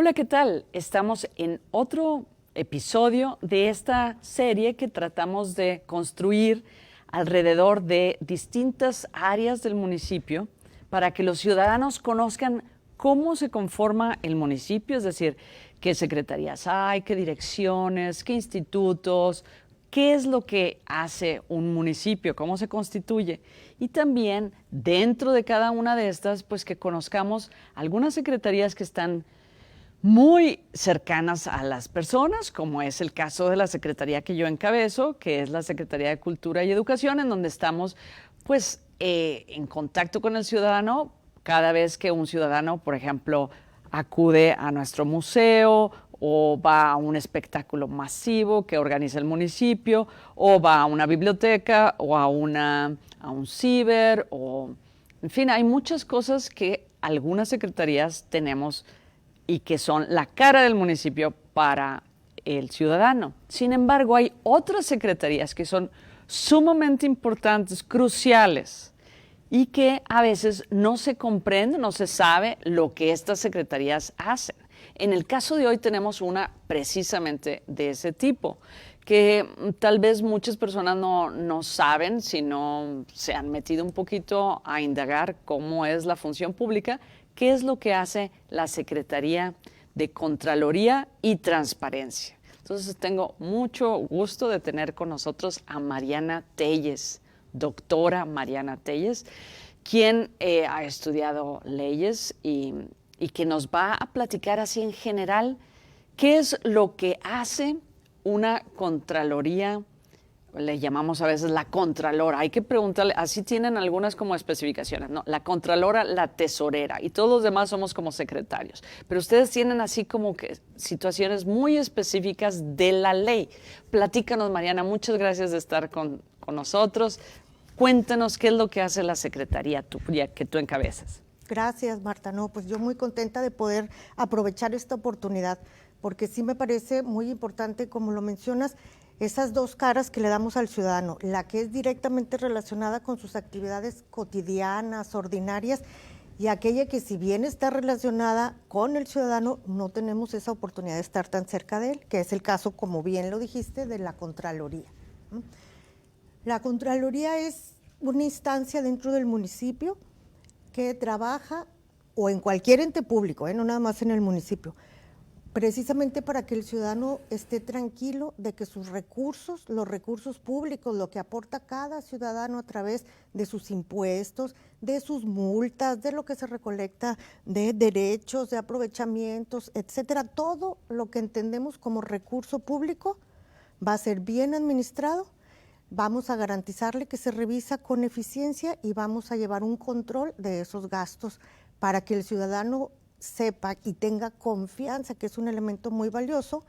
Hola, ¿qué tal? Estamos en otro episodio de esta serie que tratamos de construir alrededor de distintas áreas del municipio para que los ciudadanos conozcan cómo se conforma el municipio, es decir, qué secretarías hay, qué direcciones, qué institutos, qué es lo que hace un municipio, cómo se constituye. Y también dentro de cada una de estas, pues que conozcamos algunas secretarías que están muy cercanas a las personas, como es el caso de la secretaría que yo encabezo, que es la Secretaría de Cultura y Educación, en donde estamos pues en contacto con el ciudadano cada vez que un ciudadano, por ejemplo, acude a nuestro museo o va a un espectáculo masivo que organiza el municipio, o va a una biblioteca o a un ciber, o en fin, hay muchas cosas que algunas secretarías tenemos y que son la cara del municipio para el ciudadano. Sin embargo, hay otras secretarías que son sumamente importantes, cruciales, y que a veces no se comprende, no se sabe lo que estas secretarías hacen. En el caso de hoy tenemos una precisamente de ese tipo, que tal vez muchas personas no saben si no se han metido un poquito a indagar cómo es la función pública. ¿Qué es lo que hace la Secretaría de Contraloría y Transparencia? Entonces tengo mucho gusto de tener con nosotros a Mariana Telles, doctora Mariana Telles, quien ha estudiado leyes y que nos va a platicar así en general qué es lo que hace una Contraloría. Le llamamos a veces la Contralora. Hay que preguntarle, así tienen algunas como especificaciones, ¿no? La Contralora, la Tesorera, y todos los demás somos como secretarios. Pero ustedes tienen así como que situaciones muy específicas de la ley. Platícanos, Mariana, muchas gracias de estar con nosotros. Cuéntanos qué es lo que hace la Secretaría que tú encabezas. Gracias, Marta. No, pues yo muy contenta de poder aprovechar esta oportunidad, porque sí me parece muy importante, como lo mencionas, esas dos caras que le damos al ciudadano, la que es directamente relacionada con sus actividades cotidianas, ordinarias, y aquella que si bien está relacionada con el ciudadano, no tenemos esa oportunidad de estar tan cerca de él, que es el caso, como bien lo dijiste, de la Contraloría. La Contraloría es una instancia dentro del municipio que trabaja, o en cualquier ente público, no nada más en el municipio, precisamente para que el ciudadano esté tranquilo de que sus recursos, los recursos públicos, lo que aporta cada ciudadano a través de sus impuestos, de sus multas, de lo que se recolecta de derechos, de aprovechamientos, etcétera, todo lo que entendemos como recurso público va a ser bien administrado. Vamos a garantizarle que se revisa con eficiencia y vamos a llevar un control de esos gastos para que el ciudadano sepa y tenga confianza, que es un elemento muy valioso,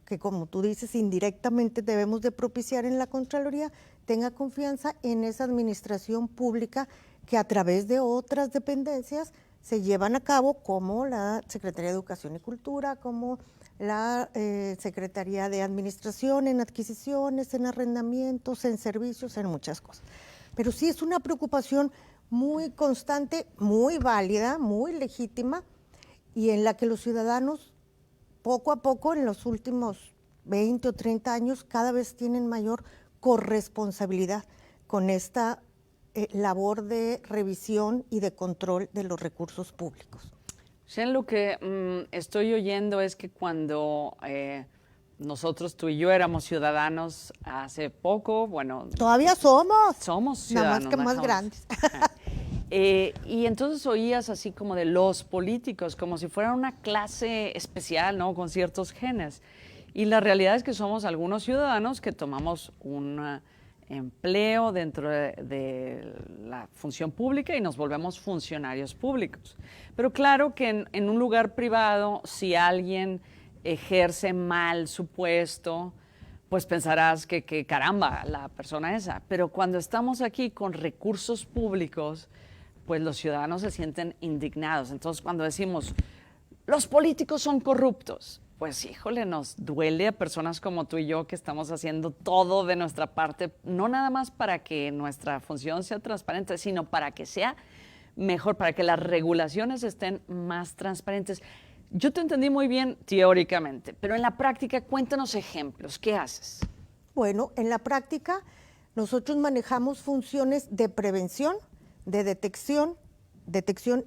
que como tú dices, indirectamente debemos de propiciar en la Contraloría, tenga confianza en esa administración pública que a través de otras dependencias se llevan a cabo, como la Secretaría de Educación y Cultura, como la Secretaría de Administración, en adquisiciones, en arrendamientos, en servicios, en muchas cosas. Pero sí es una preocupación muy constante, muy válida, muy legítima, y en la que los ciudadanos, poco a poco, en los últimos 20 o 30 años, cada vez tienen mayor corresponsabilidad con esta labor de revisión y de control de los recursos públicos. Lo que estoy oyendo es que cuando nosotros, tú y yo, éramos ciudadanos hace poco, bueno... Todavía somos. Somos ciudadanos. Nada más que más grandes. Y entonces oías así como de los políticos, como si fueran una clase especial, ¿no? Con ciertos genes. Y la realidad es que somos algunos ciudadanos que tomamos un empleo dentro de la función pública y nos volvemos funcionarios públicos. Pero claro que en un lugar privado, si alguien ejerce mal su puesto, pues pensarás que caramba, la persona esa. Pero cuando estamos aquí con recursos públicos, pues los ciudadanos se sienten indignados. Entonces, cuando decimos, los políticos son corruptos, pues híjole, nos duele a personas como tú y yo que estamos haciendo todo de nuestra parte, no nada más para que nuestra función sea transparente, sino para que sea mejor, para que las regulaciones estén más transparentes. Yo te entendí muy bien teóricamente, pero en la práctica cuéntanos ejemplos. ¿Qué haces? Bueno, en la práctica nosotros manejamos funciones de prevención, de detección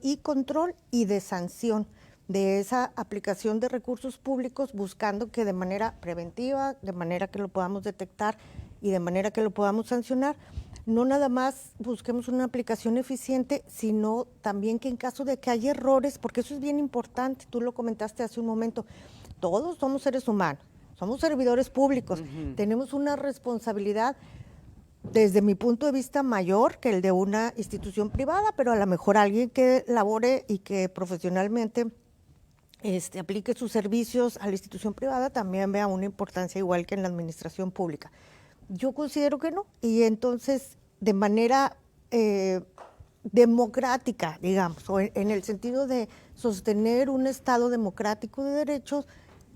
y control y de sanción de esa aplicación de recursos públicos, buscando que de manera preventiva, de manera que lo podamos detectar y de manera que lo podamos sancionar, no nada más busquemos una aplicación eficiente, sino también que en caso de que haya errores, porque eso es bien importante, tú lo comentaste hace un momento, todos somos seres humanos, somos servidores públicos, tenemos una responsabilidad desde mi punto de vista mayor que el de una institución privada, pero a lo mejor alguien que labore y que profesionalmente aplique sus servicios a la institución privada también vea una importancia igual que en la administración pública. Yo considero que no, y entonces de manera democrática, digamos, o en el sentido de sostener un Estado democrático de derechos,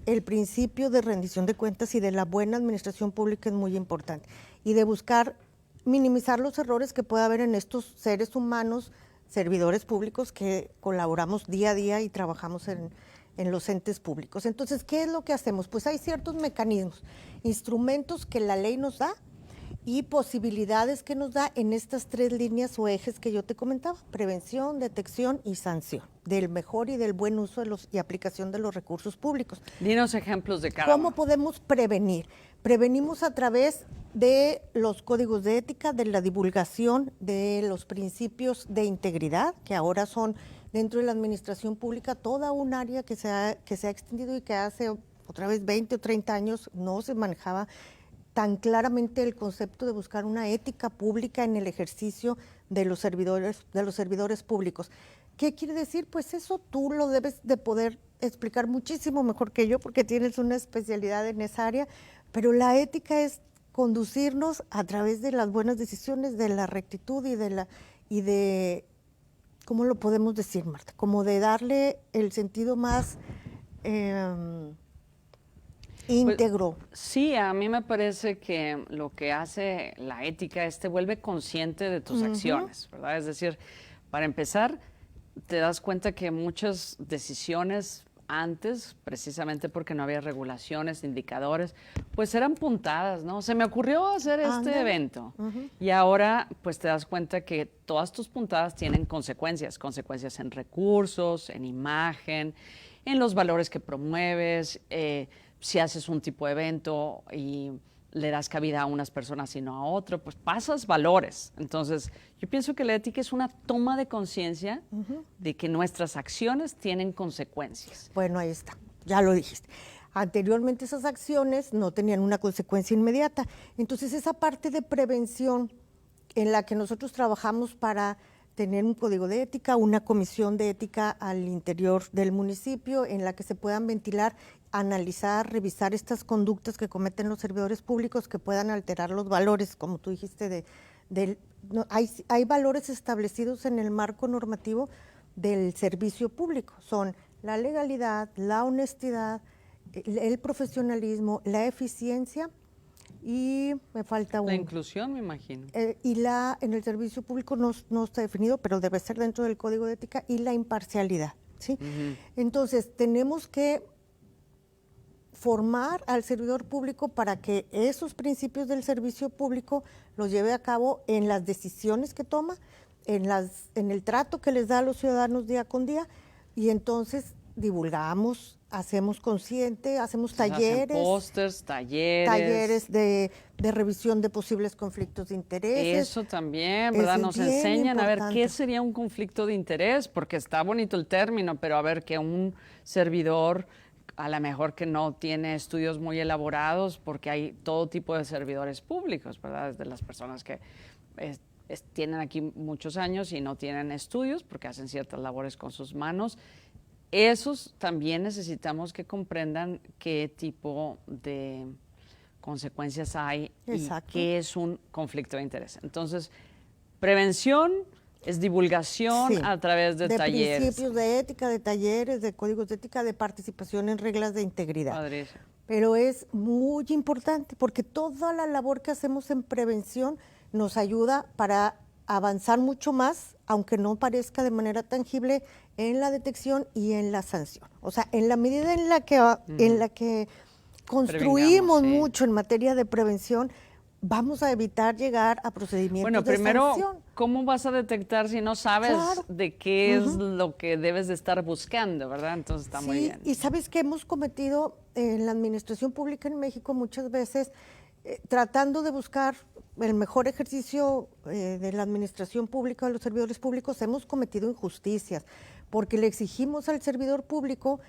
el principio de rendición de cuentas y de la buena administración pública es muy importante, y de buscar minimizar los errores que pueda haber en estos seres humanos, servidores públicos que colaboramos día a día y trabajamos en los entes públicos. Entonces, ¿qué es lo que hacemos? Pues hay ciertos mecanismos, instrumentos que la ley nos da y posibilidades que nos da en estas tres líneas o ejes que yo te comentaba: prevención, detección y sanción, del mejor y del buen uso de y aplicación de los recursos públicos. Dinos ejemplos de cada ¿Cómo uno. podemos prevenir? Prevenimos a través de los códigos de ética, de la divulgación de los principios de integridad, que ahora son dentro de la administración pública toda un área que se ha extendido y que hace otra vez 20 o 30 años no se manejaba tan claramente el concepto de buscar una ética pública en el ejercicio de los servidores públicos. ¿Qué quiere decir? Pues eso tú lo debes de poder explicar muchísimo mejor que yo, porque tienes una especialidad en esa área, pero la ética es conducirnos a través de las buenas decisiones, de la rectitud y de ¿cómo lo podemos decir, Marta? Como de darle el sentido más íntegro. Pues, sí, a mí me parece que lo que hace la ética es te vuelve consciente de tus acciones, ¿verdad? Es decir, para empezar, te das cuenta que muchas decisiones antes, precisamente porque no había regulaciones, indicadores, pues eran puntadas, ¿no? Se me ocurrió hacer este evento y ahora pues te das cuenta que todas tus puntadas tienen consecuencias, consecuencias en recursos, en imagen, en los valores que promueves, si haces un tipo de evento y le das cabida a unas personas y no a otro, pues pasas valores. Entonces, yo pienso que la ética es una toma de conciencia de que nuestras acciones tienen consecuencias. Bueno, ahí está, ya lo dijiste. Anteriormente esas acciones no tenían una consecuencia inmediata. Entonces, esa parte de prevención en la que nosotros trabajamos para tener un código de ética, una comisión de ética al interior del municipio en la que se puedan ventilar, analizar, revisar estas conductas que cometen los servidores públicos que puedan alterar los valores, como tú dijiste, hay valores establecidos en el marco normativo del servicio público, son la legalidad, la honestidad, el profesionalismo, la eficiencia y me falta uno. La inclusión, me imagino. En el servicio público no está definido, pero debe ser dentro del código de ética, y la imparcialidad, ¿sí? Entonces, tenemos que formar al servidor público para que esos principios del servicio público los lleve a cabo en las decisiones que toma, en el trato que les da a los ciudadanos día con día, y entonces divulgamos, hacemos consciente, hacemos talleres. Hacen pósters, talleres de revisión de posibles conflictos de intereses. Eso también, ¿verdad? Nos enseñan a ver qué sería un conflicto de interés, porque está bonito el término, pero a ver que un servidor, a lo mejor que no tiene estudios muy elaborados, porque hay todo tipo de servidores públicos, ¿verdad? Desde las personas que tienen aquí muchos años y no tienen estudios porque hacen ciertas labores con sus manos. Esos también necesitamos que comprendan qué tipo de consecuencias hay. Exacto. Y qué es un conflicto de interés. Entonces, prevención es divulgación, sí, a través de talleres. De principios de ética, de talleres, de códigos de ética, de participación en reglas de integridad. Padrísimo. Pero es muy importante porque toda la labor que hacemos en prevención nos ayuda para avanzar mucho más, aunque no parezca de manera tangible, en la detección y en la sanción. O sea, en la medida en la que construimos mucho en materia de prevención, vamos a evitar llegar a procedimientos de sanción. Bueno, primero, ¿cómo vas a detectar si no sabes de qué es lo que debes de estar buscando, verdad? Entonces está muy bien. Y sabes que hemos cometido en la administración pública en México muchas veces, tratando de buscar el mejor ejercicio de la administración pública, de los servidores públicos, hemos cometido injusticias, porque le exigimos al servidor público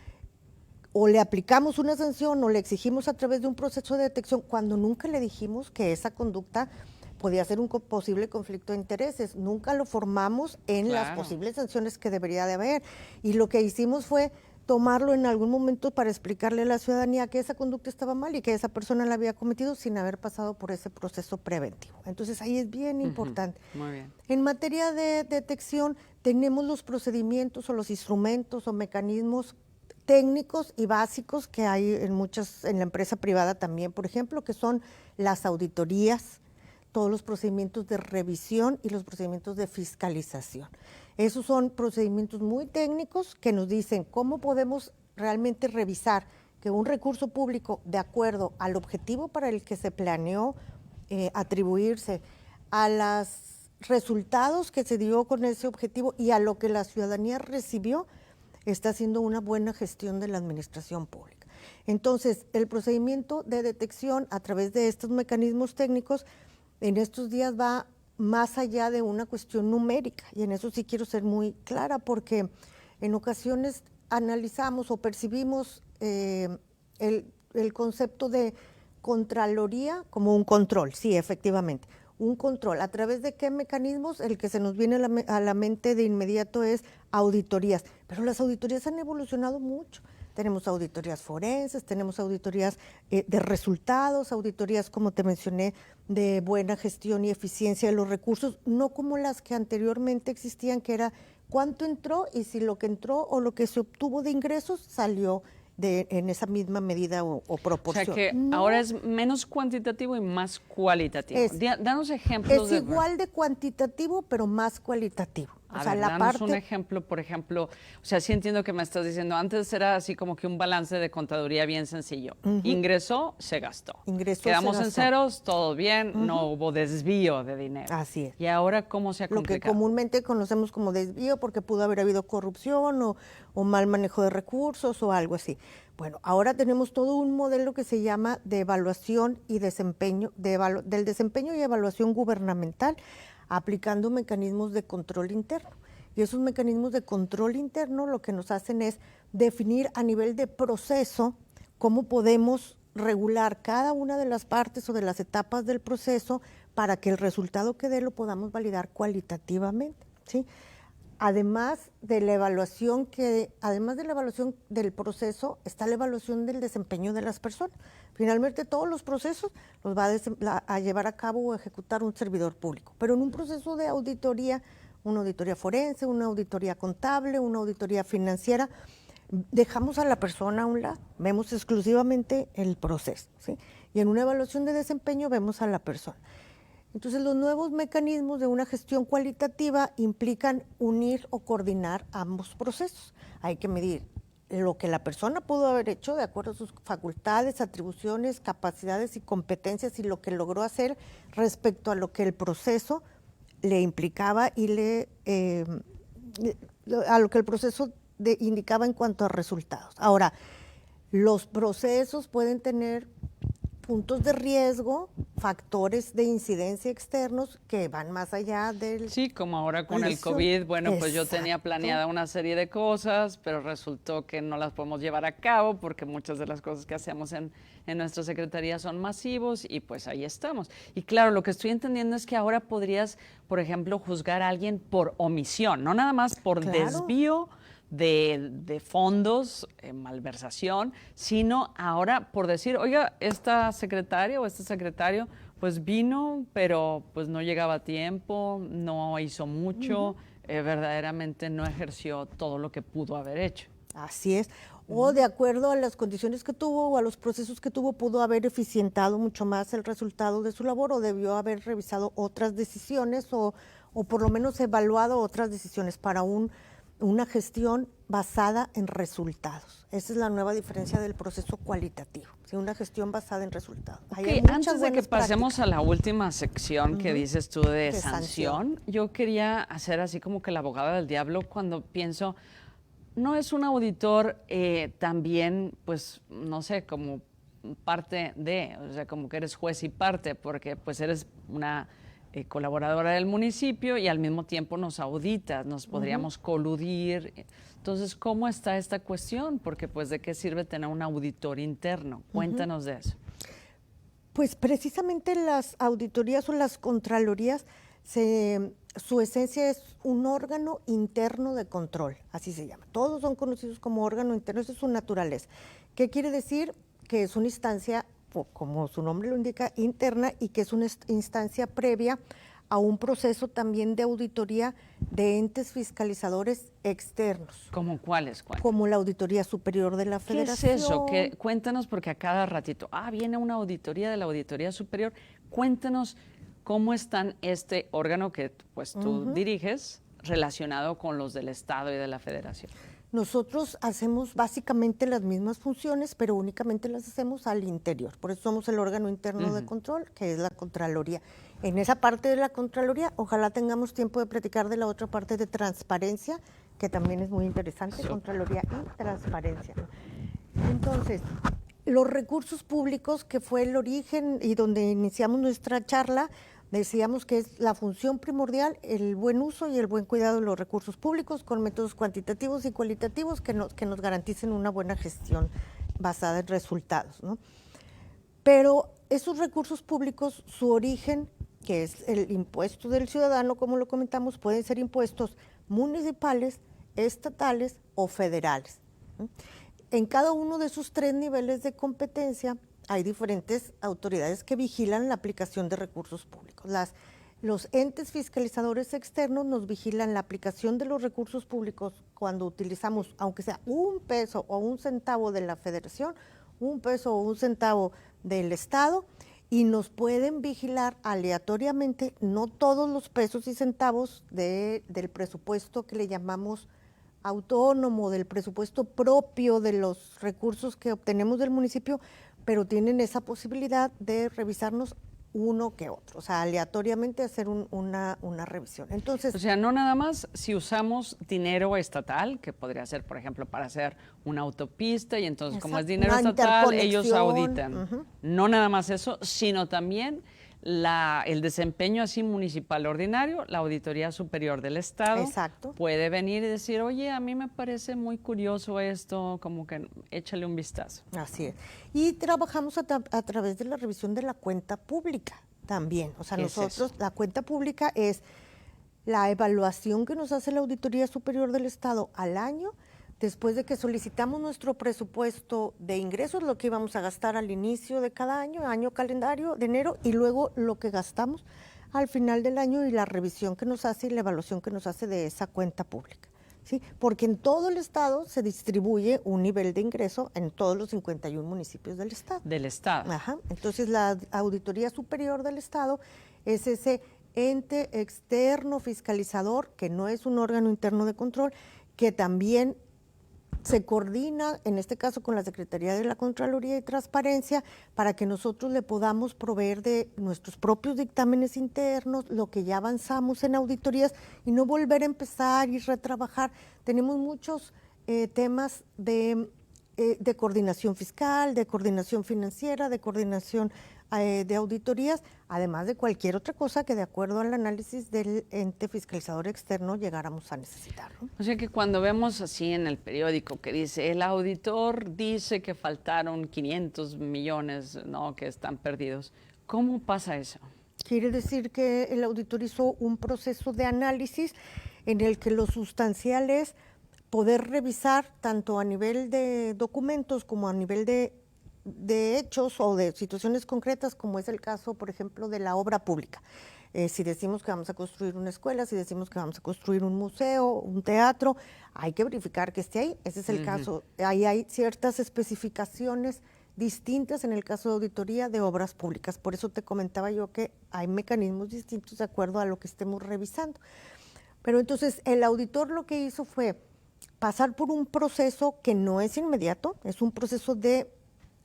o le aplicamos una sanción o le exigimos a través de un proceso de detección cuando nunca le dijimos que esa conducta podía ser un posible conflicto de intereses. Nunca lo formamos en las posibles sanciones que debería de haber. Y lo que hicimos fue tomarlo en algún momento para explicarle a la ciudadanía que esa conducta estaba mal y que esa persona la había cometido sin haber pasado por ese proceso preventivo. Entonces ahí es bien importante. Muy bien. En materia de detección tenemos los procedimientos o los instrumentos o mecanismos técnicos y básicos que hay en la empresa privada también, por ejemplo, que son las auditorías, todos los procedimientos de revisión y los procedimientos de fiscalización. Esos son procedimientos muy técnicos que nos dicen cómo podemos realmente revisar que un recurso público, de acuerdo al objetivo para el que se planeó atribuirse, a los resultados que se dio con ese objetivo y a lo que la ciudadanía recibió, está haciendo una buena gestión de la administración pública. Entonces, el procedimiento de detección a través de estos mecanismos técnicos en estos días va más allá de una cuestión numérica, y en eso sí quiero ser muy clara, porque en ocasiones analizamos o percibimos el concepto de Contraloría como un control, sí, efectivamente, un control. ¿A través de qué mecanismos? El que se nos viene a la mente de inmediato es auditorías, pero las auditorías han evolucionado mucho. Tenemos auditorías forenses, tenemos auditorías de resultados, auditorías, como te mencioné, de buena gestión y eficiencia de los recursos, no como las que anteriormente existían, que era cuánto entró y si lo que entró o lo que se obtuvo de ingresos salió en esa misma medida o proporción. O sea que ahora es menos cuantitativo y más cualitativo. Danos ejemplos. Es igual de cuantitativo, pero más cualitativo. O sea, danos un ejemplo, por ejemplo, o sea, sí entiendo que me estás diciendo, antes era así como que un balance de contaduría bien sencillo. Ingresó, se gastó. Quedamos en ceros, todo bien, no hubo desvío de dinero. Así es. ¿Y ahora cómo se ha complicado? Lo que comúnmente conocemos como desvío, porque pudo haber habido corrupción o mal manejo de recursos o algo así. Bueno, ahora tenemos todo un modelo que se llama de evaluación y desempeño, del desempeño y evaluación gubernamental, aplicando mecanismos de control interno. Y esos mecanismos de control interno lo que nos hacen es definir a nivel de proceso cómo podemos regular cada una de las partes o de las etapas del proceso para que el resultado que dé lo podamos validar cualitativamente, ¿sí? Además de la evaluación del proceso, está la evaluación del desempeño de las personas. Finalmente, todos los procesos los va a llevar a cabo o ejecutar un servidor público. Pero en un proceso de auditoría, una auditoría forense, una auditoría contable, una auditoría financiera, dejamos a la persona a un lado, vemos exclusivamente el proceso, ¿sí? Y en una evaluación de desempeño vemos a la persona. Entonces, los nuevos mecanismos de una gestión cualitativa implican unir o coordinar ambos procesos. Hay que medir lo que la persona pudo haber hecho de acuerdo a sus facultades, atribuciones, capacidades y competencias y lo que logró hacer respecto a lo que el proceso le implicaba y a lo que el proceso indicaba en cuanto a resultados. Ahora, los procesos pueden tener puntos de riesgo, factores de incidencia externos que van más allá del... Sí, como ahora con el COVID, bueno, pues yo tenía planeada una serie de cosas, pero resultó que no las podemos llevar a cabo porque muchas de las cosas que hacemos en nuestra secretaría son masivos y pues ahí estamos. Y claro, lo que estoy entendiendo es que ahora podrías, por ejemplo, juzgar a alguien por omisión, no nada más por desvío de fondos, malversación, sino ahora por decir, oiga, esta secretaria o este secretario pues vino, pero pues no llegaba a tiempo, no hizo mucho, verdaderamente no ejerció todo lo que pudo haber hecho. Así es. O de acuerdo a las condiciones que tuvo o a los procesos que tuvo, pudo haber eficientado mucho más el resultado de su labor o debió haber revisado otras decisiones o o por lo menos evaluado otras decisiones para una gestión basada en resultados. Esa es la nueva diferencia del proceso cualitativo, ¿sí? Una gestión basada en resultados. Okay, antes de que pasemos a la última sección que dices tú de sanción, yo quería hacer así como que la abogada del diablo cuando pienso, ¿no es un auditor también, pues, no sé, como parte de, o sea, como que eres juez y parte, porque pues eres una colaboradora del municipio y al mismo tiempo nos auditas, nos podríamos coludir? Entonces, ¿cómo está esta cuestión? Porque pues, ¿de qué sirve tener un auditor interno? Cuéntanos de eso. Pues precisamente las auditorías o las contralorías, su esencia es un órgano interno de control, así se llama. Todos son conocidos como órgano interno, esa es su naturaleza. ¿Qué quiere decir? Que es una instancia, como su nombre lo indica, interna, y que es una instancia previa a un proceso también de auditoría de entes fiscalizadores externos. ¿Cómo cuáles? Como la Auditoría Superior de la Federación. ¿Qué es eso? Cuéntanos, porque a cada ratito, viene una auditoría de la Auditoría Superior. Cuéntanos cómo están este órgano que pues tú diriges relacionado con los del Estado y de la Federación. Nosotros hacemos básicamente las mismas funciones, pero únicamente las hacemos al interior. Por eso somos el órgano interno de control, que es la Contraloría. En esa parte de la Contraloría, ojalá tengamos tiempo de platicar de la otra parte de transparencia, que también es muy interesante, Contraloría y transparencia. Entonces, los recursos públicos, que fue el origen y donde iniciamos nuestra charla, decíamos que es la función primordial, el buen uso y el buen cuidado de los recursos públicos con métodos cuantitativos y cualitativos que nos garanticen una buena gestión basada en resultados, ¿no? Pero esos recursos públicos, su origen, que es el impuesto del ciudadano, como lo comentamos, pueden ser impuestos municipales, estatales o federales, ¿no? En cada uno de esos tres niveles de competencia hay diferentes autoridades que vigilan la aplicación de recursos públicos. Los entes fiscalizadores externos nos vigilan la aplicación de los recursos públicos cuando utilizamos, aunque sea un peso o un centavo de la Federación, un peso o un centavo del Estado, y nos pueden vigilar aleatoriamente, no todos los pesos y centavos del presupuesto que le llamamos autónomo, del presupuesto propio de los recursos que obtenemos del municipio, pero tienen esa posibilidad de revisarnos uno que otro, o sea, aleatoriamente hacer una revisión. Entonces, o sea, no nada más si usamos dinero estatal, que podría ser, por ejemplo, para hacer una autopista, y entonces como es dinero estatal, ellos auditan. No nada más eso, sino también el desempeño así municipal ordinario, la Auditoría Superior del Estado puede venir y decir, oye, a mí me parece muy curioso esto, como que échale un vistazo. Así es. Y trabajamos a través de la revisión de la cuenta pública también. O sea, nosotros, la cuenta pública es la evaluación que nos hace la Auditoría Superior del Estado al año, después de que solicitamos nuestro presupuesto de ingresos, lo que íbamos a gastar al inicio de cada año calendario de enero, y luego lo que gastamos al final del año, y la revisión que nos hace y la evaluación que nos hace de esa cuenta pública, ¿sí? Porque en todo el Estado se distribuye un nivel de ingreso en todos los 51 municipios del Estado. Del Estado. Ajá. Entonces, la Auditoría Superior del Estado es ese ente externo fiscalizador, que no es un órgano interno de control, que también se coordina, en este caso con la Secretaría de la Contraloría y Transparencia, para que nosotros le podamos proveer de nuestros propios dictámenes internos, lo que ya avanzamos en auditorías, y no volver a empezar y retrabajar. Tenemos muchos temas de coordinación fiscal, de coordinación financiera, de coordinación de auditorías, además de cualquier otra cosa que de acuerdo al análisis del ente fiscalizador externo llegáramos a necesitar, ¿no? O sea que cuando vemos así en el periódico que dice, el auditor dice que faltaron 500 millones, ¿no?, que están perdidos, ¿cómo pasa eso? Quiere decir que el auditor hizo un proceso de análisis en el que lo sustancial es poder revisar tanto a nivel de documentos como a nivel de hechos o de situaciones concretas, como es el caso, por ejemplo, de la obra pública. Si decimos que vamos a construir una escuela, si decimos que vamos a construir un museo, un teatro, hay que verificar que esté ahí. Ese es el caso. Ahí hay ciertas especificaciones distintas en el caso de auditoría de obras públicas. Por eso te comentaba yo que hay mecanismos distintos de acuerdo a lo que estemos revisando. Pero entonces el auditor lo que hizo fue pasar por un proceso que no es inmediato, es un proceso de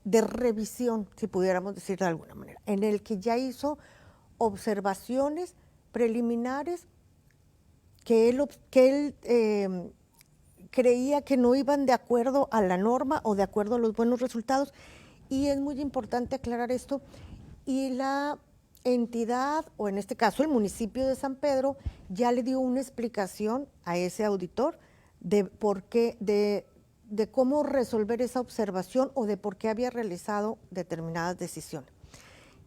revisión, si pudiéramos decir de alguna manera, en el que ya hizo observaciones preliminares que él creía que no iban de acuerdo a la norma o de acuerdo a los buenos resultados. Y es muy importante aclarar esto. Y la entidad, o en este caso el municipio de San Pedro, ya le dio una explicación a ese auditor de por qué, de cómo resolver esa observación o de por qué había realizado determinadas decisiones.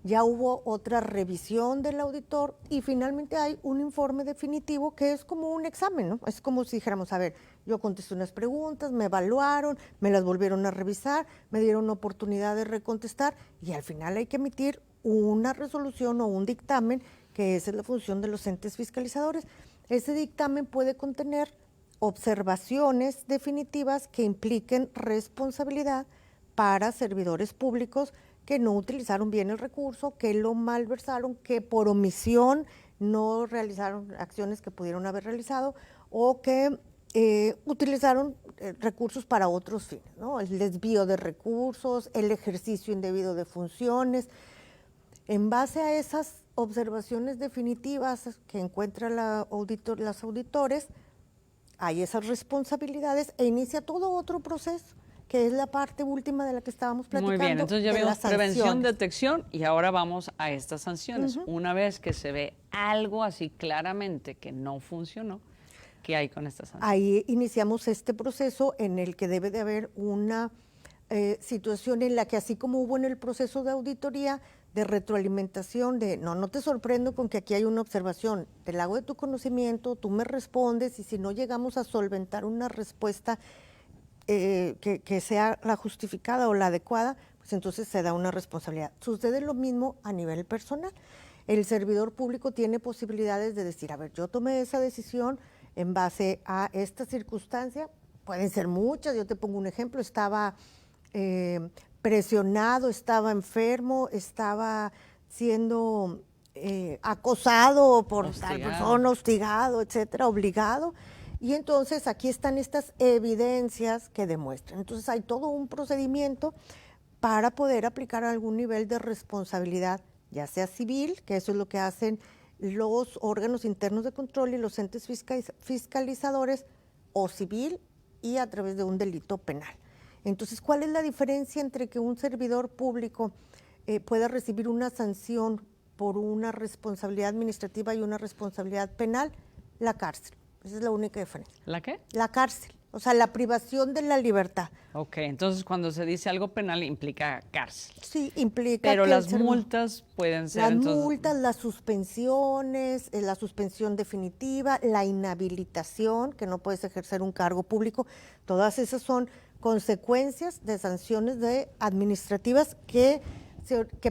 Ya hubo otra revisión del auditor y finalmente hay un informe definitivo que es como un examen, ¿no? Es como si dijéramos, a ver, yo contesté unas preguntas, me evaluaron, me las volvieron a revisar, me dieron oportunidad de recontestar y al final hay que emitir una resolución o un dictamen, que esa es la función de los entes fiscalizadores. Ese dictamen puede contener observaciones definitivas que impliquen responsabilidad para servidores públicos que no utilizaron bien el recurso, que lo malversaron, que por omisión no realizaron acciones que pudieron haber realizado o que utilizaron recursos para otros fines, ¿no? El desvío de recursos, el ejercicio indebido de funciones. En base a esas observaciones definitivas que encuentra las auditores, hay esas responsabilidades e inicia todo otro proceso, que es la parte última de la que estábamos platicando. Muy bien, entonces ya vimos prevención, detección y ahora vamos a estas sanciones. Una vez que se ve algo así claramente que no funcionó, ¿qué hay con estas sanciones? Ahí iniciamos este proceso en el que debe de haber una situación en la que, así como hubo en el proceso de auditoría, de retroalimentación, de no te sorprendo con que aquí hay una observación, te la hago de tu conocimiento, tú me respondes y si no llegamos a solventar una respuesta que sea la justificada o la adecuada, pues entonces se da una responsabilidad. Sucede lo mismo a nivel personal. El servidor público tiene posibilidades de decir, a ver, yo tomé esa decisión en base a esta circunstancia, pueden ser muchas, yo te pongo un ejemplo, estaba presionado, estaba enfermo, estaba siendo acosado por tal persona, hostigado, etcétera, obligado. Y entonces aquí están estas evidencias que demuestran. Entonces hay todo un procedimiento para poder aplicar algún nivel de responsabilidad, ya sea civil, que eso es lo que hacen los órganos internos de control y los entes fiscalizadores, o civil y a través de un delito penal. Entonces, ¿cuál es la diferencia entre que un servidor público pueda recibir una sanción por una responsabilidad administrativa y una responsabilidad penal? La cárcel. Esa es la única diferencia. ¿La qué? La cárcel, o sea, la privación de la libertad. Ok, entonces cuando se dice algo penal implica cárcel. Sí, implica. Pero las multas pueden ser. Las multas, las suspensiones, la suspensión definitiva, la inhabilitación, que no puedes ejercer un cargo público, todas esas son consecuencias de sanciones administrativas que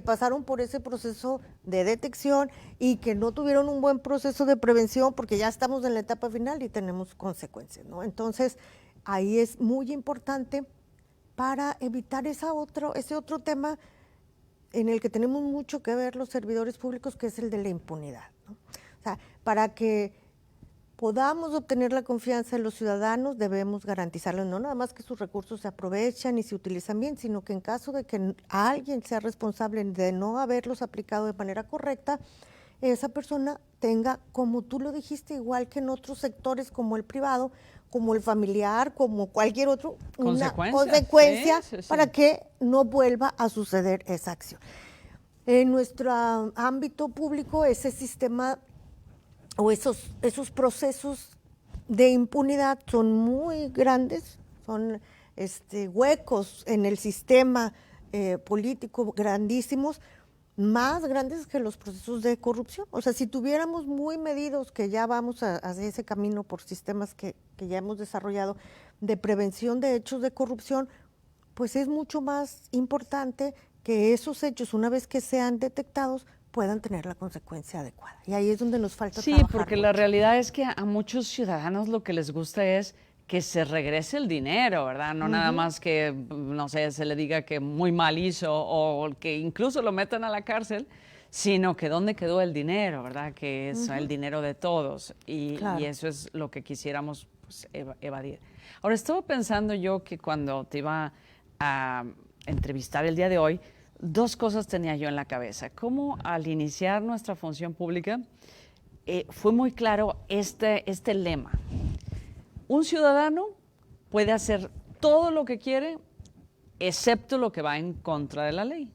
pasaron por ese proceso de detección y que no tuvieron un buen proceso de prevención porque ya estamos en la etapa final y tenemos consecuencias, ¿no? Entonces, ahí es muy importante para evitar ese otro tema en el que tenemos mucho que ver los servidores públicos, que es el de la impunidad, ¿no? O sea, para que podamos obtener la confianza de los ciudadanos, debemos garantizarles no nada más que sus recursos se aprovechan y se utilizan bien, sino que en caso de que alguien sea responsable de no haberlos aplicado de manera correcta, esa persona tenga, como tú lo dijiste, igual que en otros sectores como el privado, como el familiar, como cualquier otro, una consecuencia sí. Para que no vuelva a suceder esa acción. En nuestro ámbito público, ese sistema o esos procesos de impunidad son muy grandes, son huecos en el sistema político grandísimos, más grandes que los procesos de corrupción. O sea, si tuviéramos muy medidos, que ya vamos hacia ese camino por sistemas que ya hemos desarrollado de prevención de hechos de corrupción, pues es mucho más importante que esos hechos, una vez que sean detectados, puedan tener la consecuencia adecuada. Y ahí es donde nos falta trabajar. Sí, porque la realidad es que a muchos ciudadanos lo que les gusta es que se regrese el dinero, ¿verdad? No nada más que, no sé, se le diga que muy mal hizo o que incluso lo metan a la cárcel, sino que dónde quedó el dinero, ¿verdad? Que es el dinero de todos y eso es lo que quisiéramos pues, evadir. Ahora, estaba pensando yo que cuando te iba a entrevistar el día de hoy, dos cosas tenía yo en la cabeza. Cómo al iniciar nuestra función pública fue muy claro este lema. Un ciudadano puede hacer todo lo que quiere, excepto lo que va en contra de la ley.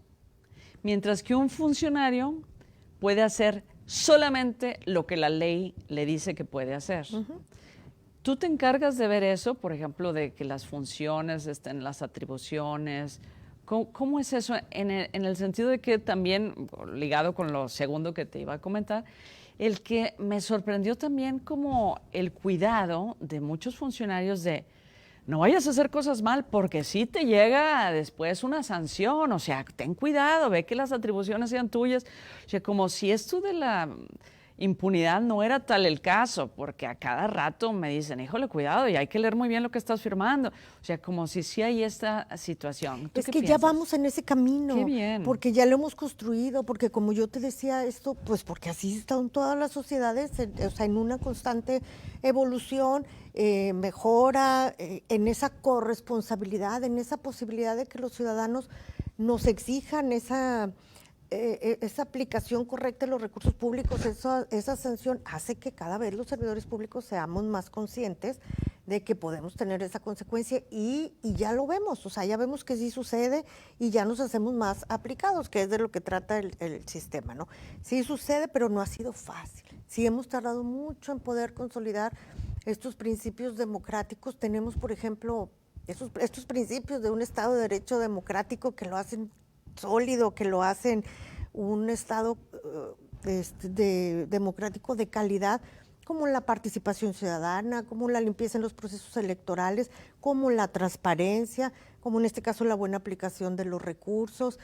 Mientras que un funcionario puede hacer solamente lo que la ley le dice que puede hacer. ¿Tú te encargas de ver eso, por ejemplo, de que las funciones estén, las atribuciones? ¿Cómo es eso en el sentido de que también, ligado con lo segundo que te iba a comentar, el que me sorprendió también como el cuidado de muchos funcionarios de no vayas a hacer cosas mal porque sí te llega después una sanción, o sea, ten cuidado, ve que las atribuciones sean tuyas, o sea, como si esto de la impunidad no era tal el caso, porque a cada rato me dicen, híjole, cuidado, y hay que leer muy bien lo que estás firmando. O sea, como si sí hay esta situación. Es que ya vamos en ese camino. Qué bien. Porque ya lo hemos construido, porque como yo te decía esto, pues porque así están todas las sociedades, o sea, en una constante evolución, mejora, en esa corresponsabilidad, en esa posibilidad de que los ciudadanos nos exijan esa aplicación correcta de los recursos públicos, esa sanción hace que cada vez los servidores públicos seamos más conscientes de que podemos tener esa consecuencia y ya lo vemos, o sea, ya vemos que sí sucede y ya nos hacemos más aplicados, que es de lo que trata el sistema, ¿no? Sí sucede, pero no ha sido fácil. Sí hemos tardado mucho en poder consolidar estos principios democráticos. Tenemos, por ejemplo, estos principios de un Estado de Derecho democrático que lo hacen sólido, que lo hacen un Estado democrático de calidad, como la participación ciudadana, como la limpieza en los procesos electorales, como la transparencia, como en este caso la buena aplicación de los recursos.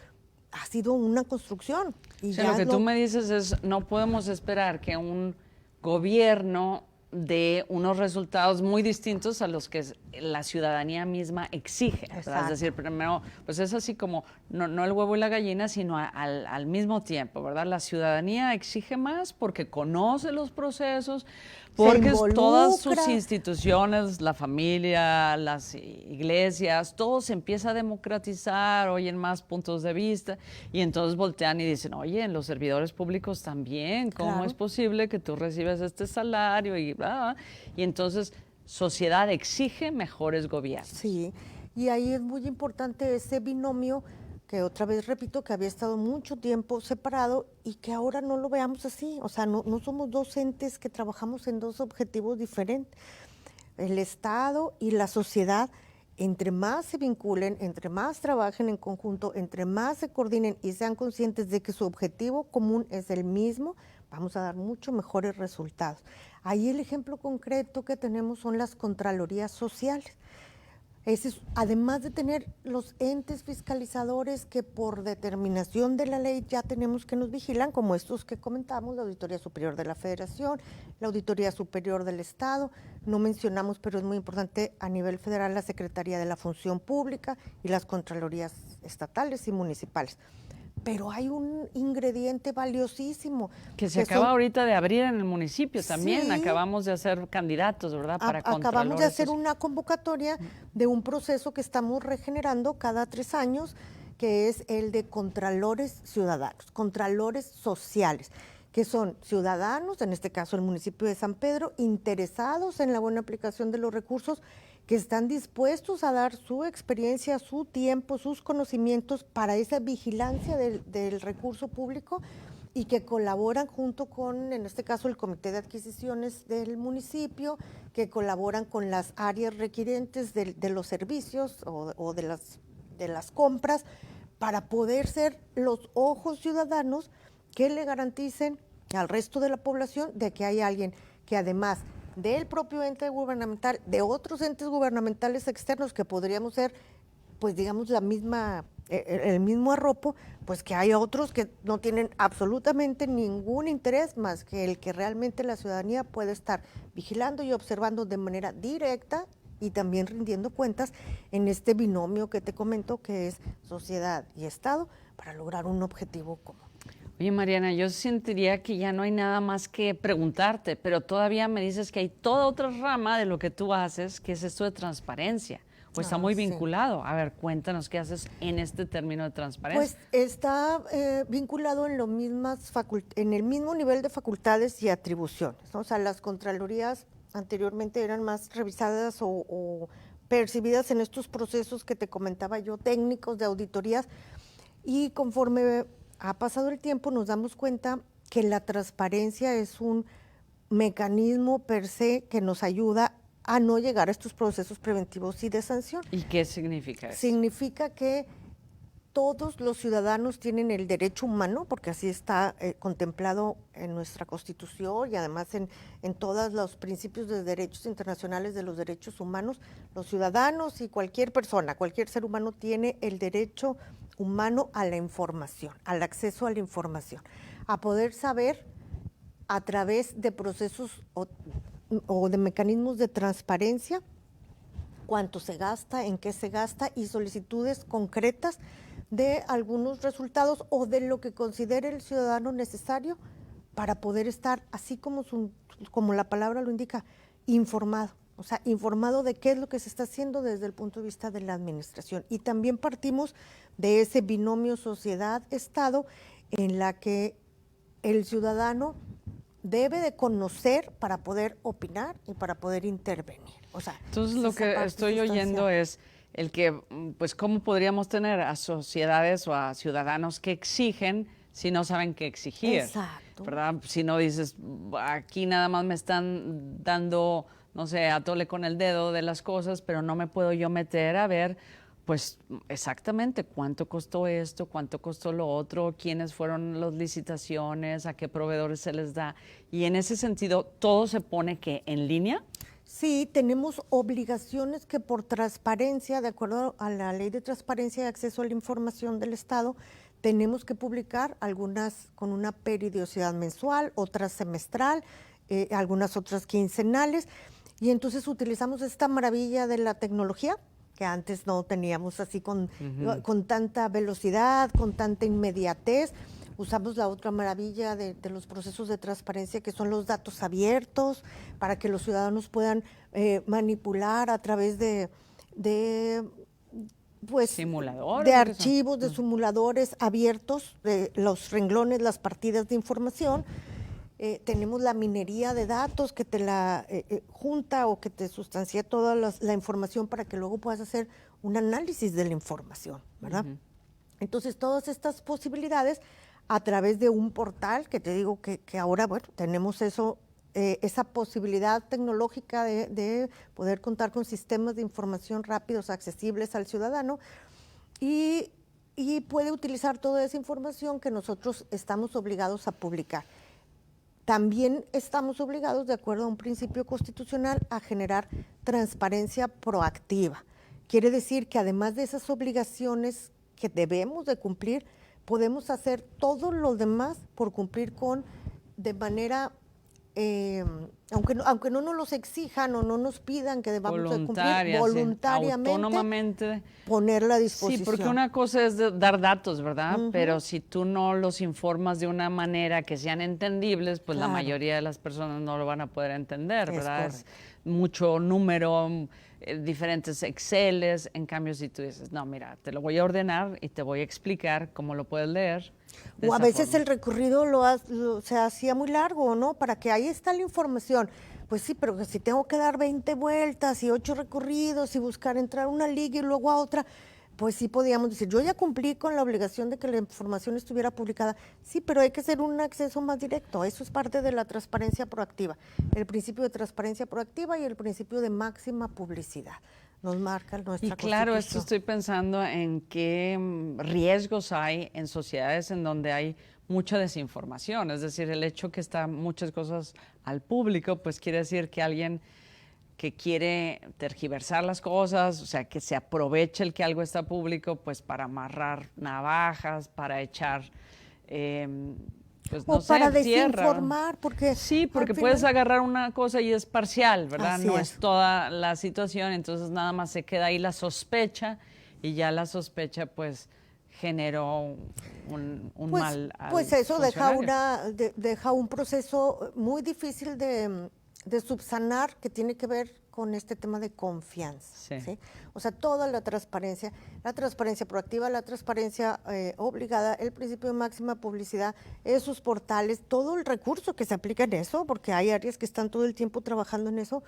Ha sido una construcción. Y o sea, lo que tú me dices es, no podemos esperar que un gobierno de unos resultados muy distintos a los que la ciudadanía misma exige. Es decir, primero, pues es así como, no el huevo y la gallina, sino al mismo tiempo, ¿verdad? La ciudadanía exige más porque conoce los procesos, porque todas sus instituciones, la familia, las iglesias, todo se empieza a democratizar, oyen más puntos de vista y entonces voltean y dicen, oye, en los servidores públicos también, ¿cómo es posible que tú recibas este salario? Y entonces sociedad exige mejores gobiernos. Sí, y ahí es muy importante ese binomio que otra vez repito que había estado mucho tiempo separado y que ahora no lo veamos así, o sea, no somos dos entes que trabajamos en dos objetivos diferentes. El Estado y la sociedad, entre más se vinculen, entre más trabajen en conjunto, entre más se coordinen y sean conscientes de que su objetivo común es el mismo, vamos a dar mucho mejores resultados. Ahí el ejemplo concreto que tenemos son las contralorías sociales. Además de tener los entes fiscalizadores que por determinación de la ley ya tenemos que nos vigilan, como estos que comentamos, la Auditoría Superior de la Federación, la Auditoría Superior del Estado, no mencionamos, pero es muy importante a nivel federal la Secretaría de la Función Pública y las Contralorías estatales y municipales. Pero hay un ingrediente valiosísimo. Que se acaba ahorita de abrir en el municipio también. Sí, acabamos de hacer candidatos, ¿verdad? Para acabamos de hacer una convocatoria de un proceso que estamos regenerando cada 3 años, que es el de contralores ciudadanos, contralores sociales, que son ciudadanos, en este caso el municipio de San Pedro, interesados en la buena aplicación de los recursos, que están dispuestos a dar su experiencia, su tiempo, sus conocimientos para esa vigilancia del recurso público y que colaboran junto con, en este caso, el Comité de Adquisiciones del municipio, que colaboran con las áreas requirientes de los servicios o de las compras para poder ser los ojos ciudadanos que le garanticen al resto de la población de que hay alguien que además del propio ente gubernamental, de otros entes gubernamentales externos que podríamos ser, pues digamos, el mismo arropo, pues que hay otros que no tienen absolutamente ningún interés más que el que realmente la ciudadanía puede estar vigilando y observando de manera directa y también rindiendo cuentas en este binomio que te comento, que es sociedad y Estado, para lograr un objetivo común. Oye, Mariana, yo sentiría que ya no hay nada más que preguntarte, pero todavía me dices que hay toda otra rama de lo que tú haces, que es esto de transparencia, o está muy vinculado. A ver, cuéntanos qué haces en este término de transparencia. Pues está vinculado en, en el mismo nivel de facultades y atribuciones, ¿no? O sea, las contralorías anteriormente eran más revisadas o percibidas en estos procesos que te comentaba yo, técnicos de auditorías, y conforme ha pasado el tiempo nos damos cuenta que la transparencia es un mecanismo per se que nos ayuda a no llegar a estos procesos preventivos y de sanción. ¿Y qué significa eso? Significa que todos los ciudadanos tienen el derecho humano, porque así está contemplado en nuestra Constitución y además en todos los principios de derechos internacionales de los derechos humanos. Los ciudadanos y cualquier persona, cualquier ser humano tiene el derecho humano a la información, al acceso a la información, a poder saber a través de procesos o de mecanismos de transparencia cuánto se gasta, en qué se gasta y solicitudes concretas de algunos resultados o de lo que considere el ciudadano necesario para poder estar, así como la palabra lo indica, informado. O sea, informado de qué es lo que se está haciendo desde el punto de vista de la administración. Y también partimos de ese binomio sociedad-estado en la que el ciudadano debe de conocer para poder opinar y para poder intervenir. O sea, entonces lo que estoy oyendo es el que, pues, ¿cómo podríamos tener a sociedades o a ciudadanos que exigen si no saben qué exigir? Exacto. ¿Verdad? Si no dices, aquí nada más me están dando, no sé, a tole con el dedo de las cosas, pero no me puedo yo meter a ver, pues, exactamente cuánto costó esto, cuánto costó lo otro, quiénes fueron las licitaciones, a qué proveedores se les da. Y en ese sentido, ¿todo se pone que en línea? Sí, tenemos obligaciones que por transparencia, de acuerdo a la Ley de Transparencia y Acceso a la Información del Estado, tenemos que publicar algunas con una periodicidad mensual, otras semestral, algunas otras quincenales, y entonces utilizamos esta maravilla de la tecnología, que antes no teníamos así con tanta velocidad, con tanta inmediatez. Usamos la otra maravilla de los procesos de transparencia, que son los datos abiertos, para que los ciudadanos puedan manipular a través de simuladores, de archivos, de simuladores abiertos, de los renglones, las partidas de información. Tenemos la minería de datos que te la junta o que te sustancia toda la información para que luego puedas hacer un análisis de la información, ¿verdad? Entonces, todas estas posibilidades a través de un portal, que te digo que ahora, bueno, tenemos eso, esa posibilidad tecnológica de poder contar con sistemas de información rápidos, accesibles al ciudadano, y puede utilizar toda esa información que nosotros estamos obligados a publicar. También estamos obligados, de acuerdo a un principio constitucional, a generar transparencia proactiva. Quiere decir que además de esas obligaciones que debemos de cumplir, podemos hacer todo lo demás por cumplir de manera, aunque no nos los exijan o no nos pidan que debamos de cumplir, voluntariamente, autónomamente, ponerla a disposición. Sí, porque una cosa es dar datos, ¿verdad? Pero si tú no los informas de una manera que sean entendibles, pues la mayoría de las personas no lo van a poder entender, ¿verdad? Es mucho número, diferentes Exceles. En cambio, si tú dices, no, mira, te lo voy a ordenar y te voy a explicar cómo lo puedes leer. O a veces el recorrido se hacía muy largo, ¿no? Para que ahí está la información. Pues sí, pero si tengo que dar 20 vueltas y 8 recorridos y buscar entrar a una liga y luego a otra, pues sí podíamos decir, yo ya cumplí con la obligación de que la información estuviera publicada. Sí, pero hay que hacer un acceso más directo. Eso es parte de la transparencia proactiva. El principio de transparencia proactiva y el principio de máxima publicidad. Nos marca nuestra Constitución. Y claro, esto estoy pensando en qué riesgos hay en sociedades en donde hay mucha desinformación. Es decir, el hecho que están muchas cosas al público, pues quiere decir que alguien que quiere tergiversar las cosas, o sea, que se aproveche el que algo está público, pues para amarrar navajas, para echar pues O no sé, para tierra. desinformar, porque Sí, porque al puedes final- agarrar una cosa y es parcial, ¿verdad? Así No es. es toda la situación, entonces nada más se queda ahí la sospecha y ya la sospecha pues generó un Pues, mal al pues eso funcionario. deja un proceso muy difícil de subsanar que tiene que ver con este tema de confianza. Sí. ¿Sí? O sea, toda la transparencia proactiva, la transparencia obligada, el principio de máxima publicidad, esos portales, todo el recurso que se aplica en eso, porque hay áreas que están todo el tiempo trabajando en eso,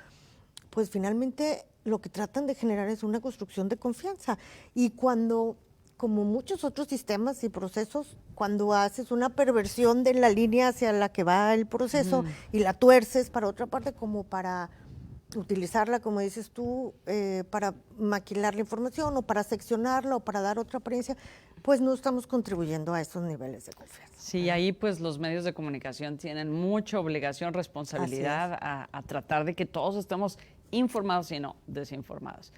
pues finalmente lo que tratan de generar es una construcción de confianza. Y cuando, como muchos otros sistemas y procesos, cuando haces una perversión de la línea hacia la que va el proceso y la tuerces para otra parte, como para utilizarla, como dices tú, para maquilar la información o para seccionarla o para dar otra apariencia, pues no estamos contribuyendo a esos niveles de confianza. Sí, ahí pues los medios de comunicación tienen mucha obligación, responsabilidad a tratar de que todos estemos informados y no desinformados.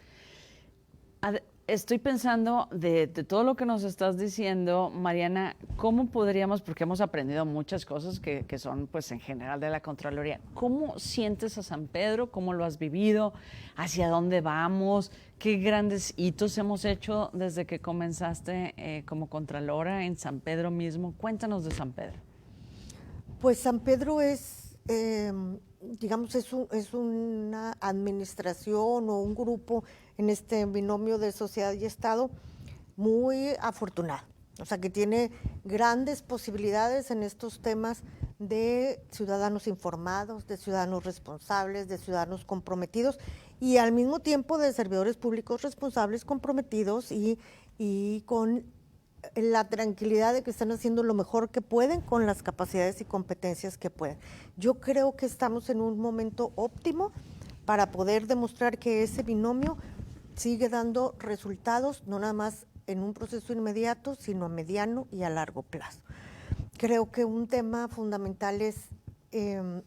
Estoy pensando de todo lo que nos estás diciendo, Mariana, ¿cómo podríamos, porque hemos aprendido muchas cosas que son pues en general de la Contraloría, ¿cómo sientes a San Pedro? ¿Cómo lo has vivido? ¿Hacia dónde vamos? ¿Qué grandes hitos hemos hecho desde que comenzaste como Contralora en San Pedro mismo? Cuéntanos de San Pedro. Pues San Pedro es, digamos, es una administración o un grupo en este binomio de sociedad y Estado muy afortunado. O sea, que tiene grandes posibilidades en estos temas de ciudadanos informados, de ciudadanos responsables, de ciudadanos comprometidos y al mismo tiempo de servidores públicos responsables, comprometidos y con la tranquilidad de que están haciendo lo mejor que pueden con las capacidades y competencias que pueden. Yo creo que estamos en un momento óptimo para poder demostrar que ese binomio sigue dando resultados, no nada más en un proceso inmediato, sino a mediano y a largo plazo. Creo que un tema fundamental es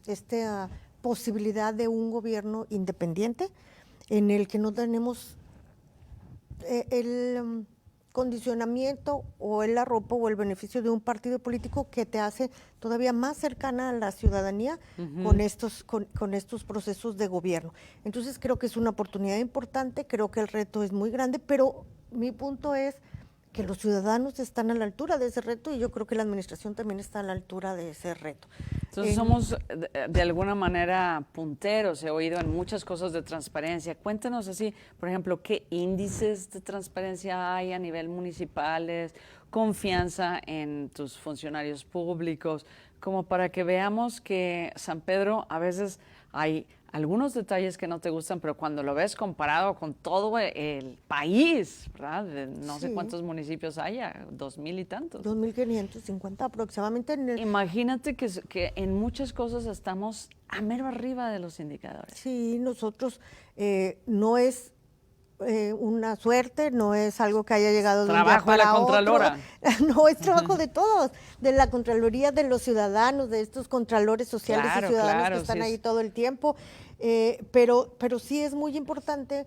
esta posibilidad de un gobierno independiente en el que no tenemos el condicionamiento o el arropo o el beneficio de un partido político que te hace todavía más cercana a la ciudadanía con estos procesos de gobierno. Entonces creo que es una oportunidad importante, creo que el reto es muy grande, pero mi punto es que los ciudadanos están a la altura de ese reto y yo creo que la administración también está a la altura de ese reto. Entonces somos de alguna manera punteros, he oído en muchas cosas de transparencia. Cuéntanos así, por ejemplo, ¿qué índices de transparencia hay a nivel municipales? Confianza en tus funcionarios públicos, como para que veamos que San Pedro a veces hay algunos detalles que no te gustan, pero cuando lo ves comparado con todo el país, ¿verdad? De no sé cuántos municipios haya, 2,000 y tantos. 2,550 aproximadamente. Imagínate que en muchas cosas estamos a mero arriba de los indicadores. Sí, nosotros no es una suerte, no es algo que haya llegado de un día para otro. Contralora. No, es trabajo de todos, de la Contraloría, de los ciudadanos, de estos contralores sociales y ciudadanos que están ahí todo el tiempo. Pero sí es muy importante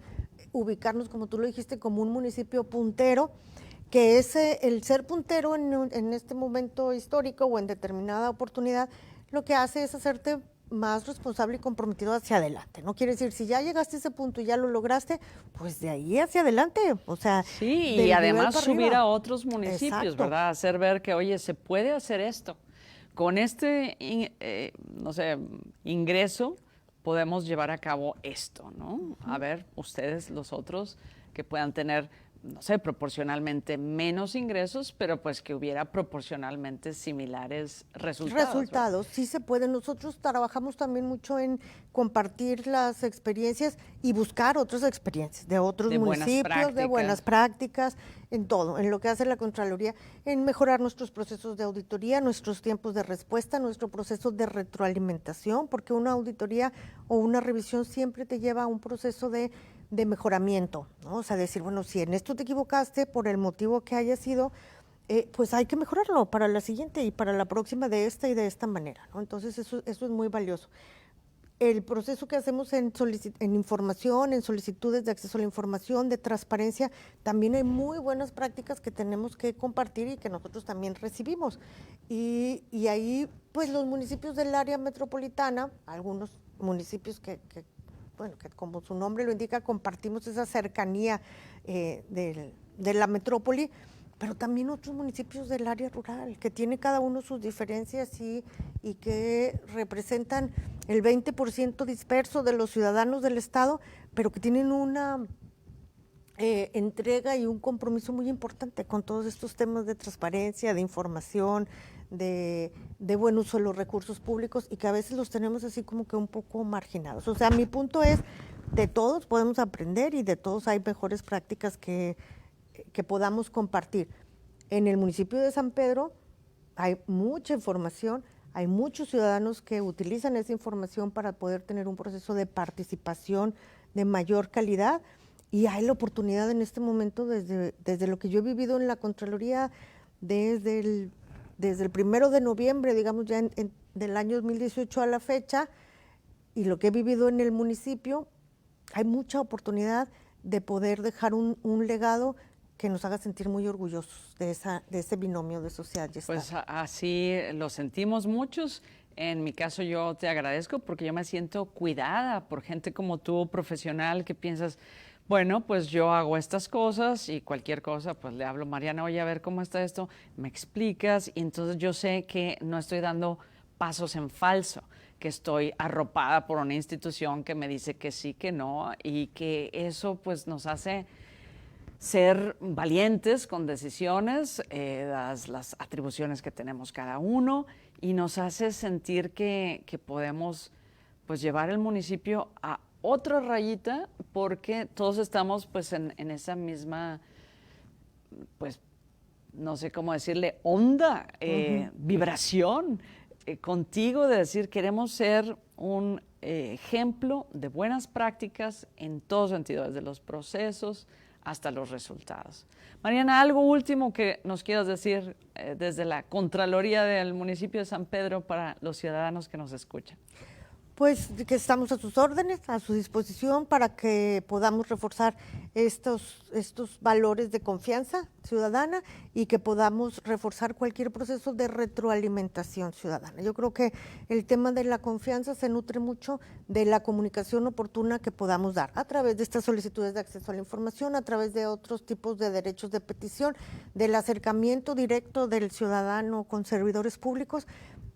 ubicarnos, como tú lo dijiste, como un municipio puntero, que es el ser puntero en este momento histórico o en determinada oportunidad, lo que hace es hacerte más responsable y comprometido hacia adelante. No quiere decir, si ya llegaste a ese punto y ya lo lograste, pues de ahí hacia adelante. O sea, sí, y además subir a otros municipios, exacto, ¿verdad? Hacer ver que, oye, se puede hacer esto. Con este, no sé, ingreso podemos llevar a cabo esto, ¿no? A ver, ustedes, los otros, que puedan tener, no sé, proporcionalmente menos ingresos, pero pues que hubiera proporcionalmente similares resultados. ¿Verdad? Sí se puede. Nosotros trabajamos también mucho en compartir las experiencias y buscar otras experiencias de otros municipios, de buenas prácticas, en todo, en lo que hace la Contraloría, en mejorar nuestros procesos de auditoría, nuestros tiempos de respuesta, nuestro proceso de retroalimentación, porque una auditoría o una revisión siempre te lleva a un proceso de mejoramiento, ¿no? O sea, decir, bueno, si en esto te equivocaste por el motivo que haya sido, pues hay que mejorarlo para la siguiente y para la próxima de esta y de esta manera, ¿no? Entonces eso es muy valioso. el proceso que hacemos en información, en solicitudes de acceso a la información, de transparencia, también hay muy buenas prácticas que tenemos que compartir y que nosotros también recibimos. Y ahí, pues los municipios del área metropolitana, algunos municipios bueno, que como su nombre lo indica, compartimos esa cercanía de la metrópoli, pero también otros municipios del área rural, que tiene cada uno sus diferencias y que representan el 20% disperso de los ciudadanos del Estado, pero que tienen una entrega y un compromiso muy importante con todos estos temas de transparencia, de información, de buen uso de los recursos públicos y que a veces los tenemos así como que un poco marginados. O sea, mi punto es, de todos podemos aprender y de todos hay mejores prácticas que podamos compartir. En el municipio de San Pedro hay mucha información, hay muchos ciudadanos que utilizan esa información para poder tener un proceso de participación de mayor calidad y hay la oportunidad en este momento, desde lo que yo he vivido en la Contraloría, desde el 1 de noviembre, digamos ya del año 2018 a la fecha, y lo que he vivido en el municipio, hay mucha oportunidad de poder dejar un legado que nos haga sentir muy orgullosos de ese binomio de sociedad y Estado. Pues así lo sentimos muchos. En mi caso yo te agradezco porque yo me siento cuidada por gente como tú, profesional, que piensas, bueno, pues yo hago estas cosas y cualquier cosa, pues le hablo a Mariana, oye, a ver cómo está esto, me explicas y entonces yo sé que no estoy dando pasos en falso, que estoy arropada por una institución que me dice que sí, que no y que eso pues nos hace ser valientes con decisiones, las atribuciones que tenemos cada uno y nos hace sentir que podemos pues llevar el municipio a otra rayita porque todos estamos pues en esa misma, pues no sé cómo decirle, onda, vibración contigo de decir queremos ser un ejemplo de buenas prácticas en todos sentidos, desde los procesos hasta los resultados. Mariana, algo último que nos quieras decir desde la Contraloría del municipio de San Pedro para los ciudadanos que nos escuchan. Pues que estamos a sus órdenes, a su disposición para que podamos reforzar estos valores de confianza ciudadana y que podamos reforzar cualquier proceso de retroalimentación ciudadana. Yo creo que el tema de la confianza se nutre mucho de la comunicación oportuna que podamos dar a través de estas solicitudes de acceso a la información, a través de otros tipos de derechos de petición, del acercamiento directo del ciudadano con servidores públicos.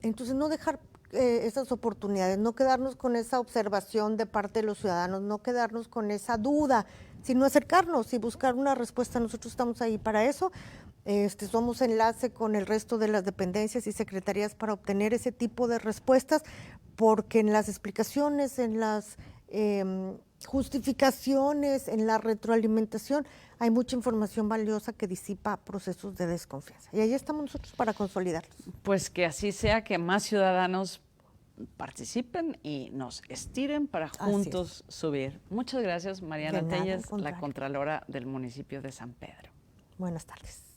Entonces, no dejar esas oportunidades, no quedarnos con esa observación de parte de los ciudadanos, no quedarnos con esa duda, sino acercarnos y buscar una respuesta. Nosotros estamos ahí para eso. Somos enlace con el resto de las dependencias y secretarías para obtener ese tipo de respuestas, porque en las explicaciones, en las justificaciones, en la retroalimentación, hay mucha información valiosa que disipa procesos de desconfianza. Y ahí estamos nosotros para consolidarlos. Pues que así sea, que más ciudadanos participen y nos estiren para juntos subir. Muchas gracias, Mariana Telles, la Contralora del municipio de San Pedro. Buenas tardes.